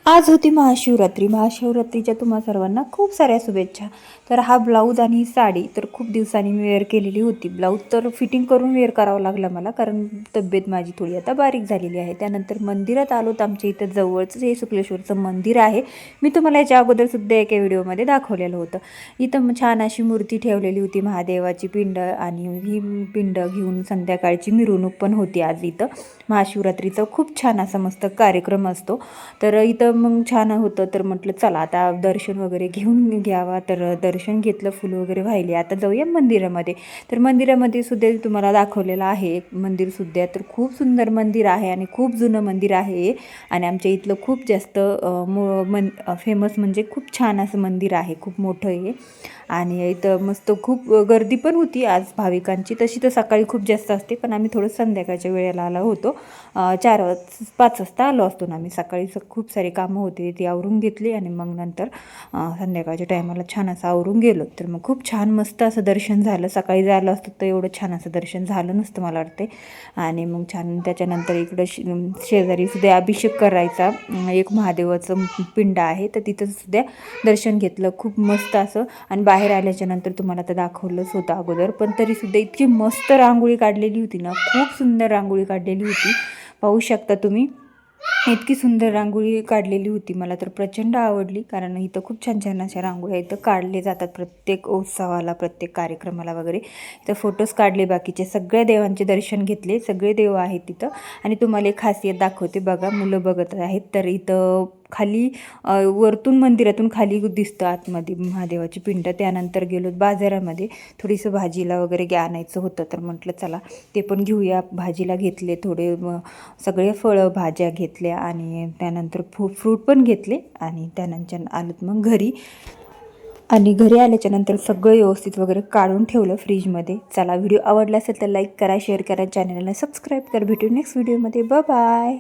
आज होती महाशिवरात्री. महाशिवरात्रीच्या तुम्हा सर्वांना खूप साऱ्या शुभेच्छा. तर हा ब्लाऊज आणि साडी तर खूप दिवसांनी मी वेअर केलेली होती. ब्लाऊज तर फिटिंग करून वेअर करावं लागलं मला, कारण तब्येत माझी थोडी आता बारीक झालेली आहे. त्यानंतर मंदिरात आलो तर आमच्या इथं जवळच हे शुक्लेश्वरचं मंदिर आहे. मी तुम्हाला याच्या अगोदरसुद्धा एका व्हिडिओमध्ये दाखवलेलं होतं. इथं छान अशी मूर्ती ठेवलेली होती, महादेवाची पिंड, आणि ही पिंड घेऊन संध्याकाळची मिरवणूक पण होती. आज इथं महाशिवरात्रीचा खूप छान असा मस्त कार्यक्रम असतो. तर इथं मग छान होतं, तर म्हटलं चला आता दर्शन वगैरे घेऊन घ्यावा. तर दर्शन घेतलं, फुलं वगैरे वाहिले. आता जाऊया मंदिरामध्ये. तर मंदिरामध्ये सुद्धा तुम्हाला दाखवलेलं आहे एक मंदिरसुद्धा. तर खूप सुंदर मंदिर आहे आणि खूप जुनं मंदिर आहे. आणि आमच्या इथलं खूप जास्त फेमस म्हणजे खूप छान असं मंदिर आहे, खूप मोठं आहे. आणि इथं मस्त खूप गर्दी पण होती आज भाविकांची. तशी तर सकाळी खूप जास्त असते, पण आम्ही थोडं संध्याकाळच्या वेळेला आलो होतो. 4-5 वाजता आलो असतो ना आम्ही. सकाळी खूप सारी कामं होती, ती आवरून घेतली आणि मग नंतर संध्याकाळच्या टायमाला छान असं आवरून गेलो. तर मग खूप छान मस्त असं दर्शन झालं. सकाळी जायला असतं तर एवढं छान असं दर्शन झालं नसतं मला वाटते. आणि मग छान त्याच्यानंतर इकडं शेजारी सुद्धा अभिषेक करायचा एक महादेवाचं पिंड आहे, तर तिथं सुद्धा दर्शन घेतलं खूप मस्त असं. आणि बाहेर आल्याच्या नंतर तुम्हाला तर दाखवलंच होतं अगोदर, पण तरीसुद्धा इतकी मस्त रांगोळी काढलेली होती ना, खूप सुंदर रांगोळी काढलेली होती. पाहू शकता तुम्ही, इतकी सुंदर रांगोळी काढलेली होती. मला तर प्रचंड आवडली, कारण इथं खूप छान छान अशा रांगोळ्या इथं काढले जातात प्रत्येक उत्सवाला, प्रत्येक कार्यक्रमाला वगैरे. इथं फोटोज काढले, बाकीचे सगळ्या देवांचे दर्शन घेतले, सगळे देव आहेत तिथं. आणि तुम्हाला एक खासियत दाखवते बघा, मुलं बघत आहेत. तर इथं खाली वरतून मंदिरातून खाली दिसतं आतमध्ये महादेवाची पिंड. त्यानंतर गेलो बाजारामध्ये, थोडीसं भाजीला वगैरे आणायचं होतं, तर म्हटलं चला ते पण घेऊया. भाजीला घेतले थोडे सगळे फळं भाज्या घेतल्या आणि त्यानंतर फ्रूट पण घेतले. आणि त्यानंतर आलं मग घरी. आणि घरी आल्याच्या नंतर सगळं व्यवस्थित वगैरे काढून ठेवलं फ्रीजमध्ये. चला, व्हिडिओ आवडला असेल तर लाईक करा, शेअर करा, चॅनलला सबस्क्राईब करा. भेटू नेक्स्ट व्हिडिओमध्ये. बाय.